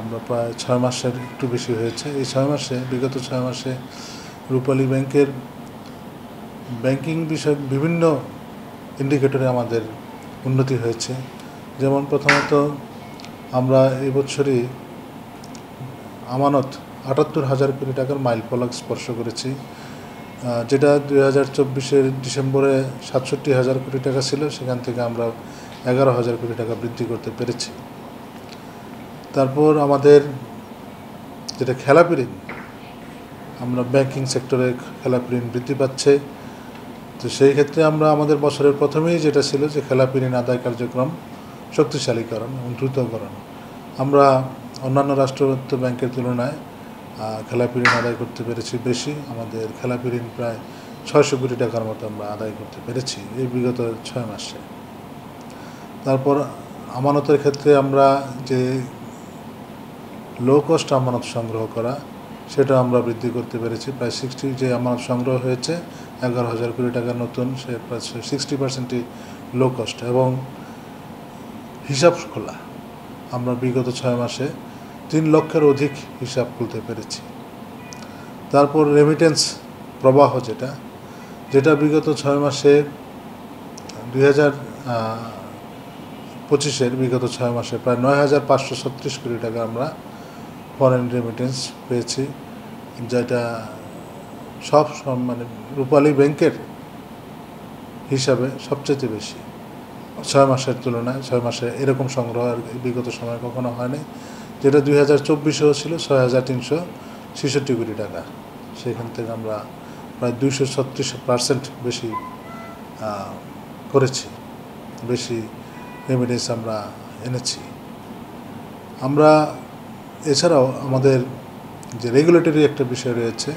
আমরা প্রায় 6 মাসের একটু বেশি হয়েছে। এই 6 মাসে, বিগত 6 মাসে রূপালী ব্যাংকের ব্যাংকিং বিষয়ক বিভিন্ন ইন্ডিকেটরে আমাদের উন্নতি হয়েছে। যেমন প্রথমত আমরা এই বছরই আমানত ৭৮,০০০ কোটি টাকার মাইলফলক স্পর্শ করেছি, যেটা 2024-এর ডিসেম্বরে ৬৭,০০০ কোটি টাকা ছিল, সেখান থেকে আমরা 11,০০০ কোটি টাকা বৃদ্ধি করতে পেরেছি। তারপর আমাদের যেটা খেলাপি ঋণ, আমরা ব্যাংকিং সেক্টরে খেলাপি ঋণ বৃদ্ধি পাচ্ছে। তো সেই ক্ষেত্রে আমরা আমাদের বছরের প্রথমেই যেটা ছিল যে খেলাপি ঋণ আদায় কার্যক্রম শক্তিশালীকরণ এবং দ্রুতকরণ, আমরা অন্যান্য রাষ্ট্রায়ত্ত ব্যাংকের তুলনায় খেলাপি ঋণ আদায় করতে পেরেছি বেশি। আমাদের খেলাপি ঋণ প্রায় ৬০০ কোটি টাকার মতো আমরা আদায় করতে পেরেছি এই বিগত 6 মাসে। তারপর আমানতের ক্ষেত্রে আমরা যে লো কস্ট আমানত সংগ্রহ করা, সেটা আমরা বৃদ্ধি করতে পেরেছি। প্রায় 60 যে আমানত সংগ্রহ হয়েছে 11,০০০ কোটি টাকা নতুন, সে প্রায় 60%ই লো কস্ট। এবং হিসাব খোলা, আমরা বিগত 6 মাসে 3 লক্ষের অধিক হিসাব খুলতে পেরেছি। তারপর রেমিটেন্স প্রবাহ, যেটা বিগত 6 মাসে 2025-এর বিগত 6 মাসে প্রায় 9,536 কোটি টাকা আমরা ফরেন রেমিটেন্স পেয়েছি, যেটা সব মানে রূপালী ব্যাংকের হিসাবে সবচেয়ে বেশি 6 মাসের তুলনায়। 6 মাসে এরকম সংগ্রহ আর বিগত সময় কখনো হয়নি, যেটা 2024-এও ছিল 6,366 কোটি টাকা। সেখান থেকে আমরা প্রায় 236% বেশি করেছি, বেশি রেমিটেন্স আমরা এনেছি। আমরা এছাড়াও আমাদের যে রেগুলেটরি একটা বিষয় রয়েছে,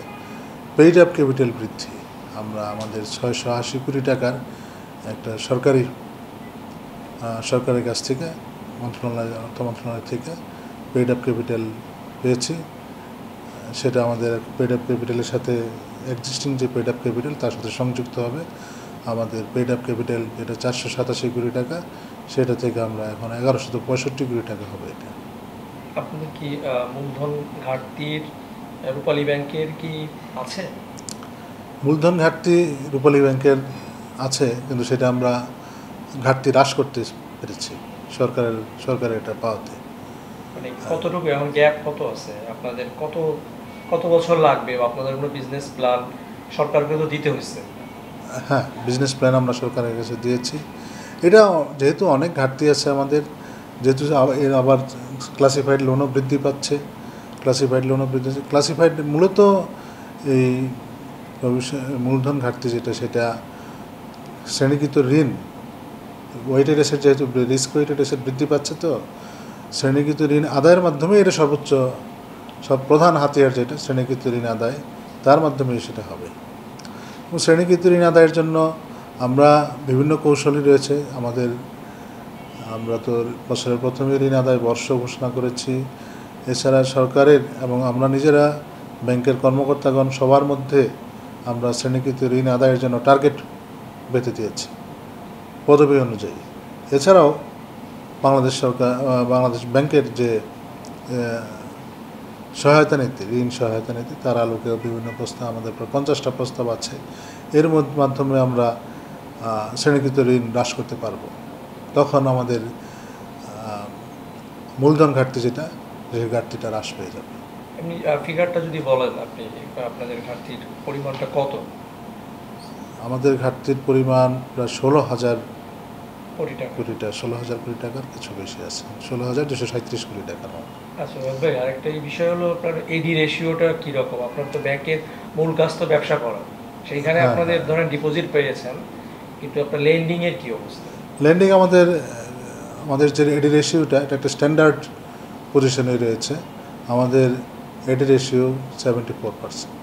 পেইড আপ ক্যাপিটাল বৃদ্ধি, আমরা আমাদের 680 কোটি টাকার একটা সরকারের কাছ থেকে অর্থ মন্ত্রণালয় থেকে পেইড আপ ক্যাপিটাল পেয়েছি। সেটা আমাদের পেইড আপ ক্যাপিটালের সাথে এক্সিস্টিং যে পেইড আপ ক্যাপিটাল তার সাথে সংযুক্ত হবে। আমাদের পেইড আপ ক্যাপিটাল যেটা 487 কোটি টাকা, সেটা থেকে আমরা এখন 1165 কোটি টাকা হবে। এটা আপনাদের কি মূলধন ঘাটতির রূপালী ব্যাংকের কি আছে? মূলধন ঘাটতি রূপালী ব্যাংকের আছে, কিন্তু সেটা আমরা ঘাটতি হ্রাস করতে পেরেছি সরকারের এটা পাওয়াতে। মানে কতটুকু এখন গ্যাপ কত আছে আপনাদের? কত বছর লাগবে, বা আপনাদের কোনো বিজনেস প্ল্যান সরকারকে তো দিতে হয়েছে? হ্যাঁ, বিজনেস প্ল্যান আমরা সরকারের কাছে দিয়েছি। এটা যেহেতু অনেক ঘাটতি আছে আমাদের, যেহেতু এর আবার ক্লাসিফাইড লোনও বৃদ্ধি পাচ্ছে, ক্লাসিফাইড মূলত এই মূলধন ঘাটতি সেটা শ্রেণীকৃত ঋণ ওয়েটেড অ্যাসেট, যেহেতু রিস্ক ওয়েটেড অ্যাসেট বৃদ্ধি পাচ্ছে, তো শ্রেণীকৃত ঋণ আদায়ের মাধ্যমে এটা সব প্রধান হাতিয়ার, যেটা শ্রেণীকৃত ঋণ আদায়, তার মাধ্যমে সেটা হবে। এবং শ্রেণীকৃত ঋণ আদায়ের জন্য আমরা বিভিন্ন কৌশলই রয়েছে আমাদের। আমরা তো বছরের প্রথমে ঋণ আদায় বর্ষ ঘোষণা করেছি। এছাড়া সরকারের এবং আমরা নিজেরা ব্যাংকের কর্মকর্তাগণ সবার মধ্যে আমরা শ্রেণীকৃত ঋণ আদায়ের জন্য টার্গেট বেঁধে দিয়েছি পদবি অনুযায়ী। এছাড়াও বাংলাদেশ ব্যাংকের যে সহায়তা নীতি, ঋণ সহায়তা নীতি, তার আলোকেও বিভিন্ন প্রস্তাব, আমাদের প্রায় 50টা প্রস্তাব আছে। এর মাধ্যমে আমরা শ্রেণীকৃত ঋণ হ্রাস করতে পারব। তখন আমাদের মূলধন ঘাটতি সেই ঘাটতিটা হ্রাস পেয়ে যাবে। এমনি ফিগারটা যদি বলেন আপনি, আপনাদের ঘাটতির পরিমাণটা কত? আমাদের ঘাটতির পরিমাণ প্রায় 16,000 কোটি টাকা। 16,000 কোটি টাকার কিছু বেশি আছে, 16,237 কোটি টাকার মতো। আচ্ছা ভাই, আরেকটা এই বিষয় হলো আপনার এডি রেশিওটা কীরকম? আপনার তো ব্যাংকের মূল কাজ তো ব্যবসা করা, সেইখানে আপনাদের ধরেন ডিপোজিট পেয়েছেন, কিন্তু আপনার লেন্ডিংয়ের কী অবস্থা? লেন্ডিং আমাদের যে এডি রেশিওটা, এটা একটা স্ট্যান্ডার্ড পজিশনে রয়েছে। আমাদের এডি রেশিও 74%।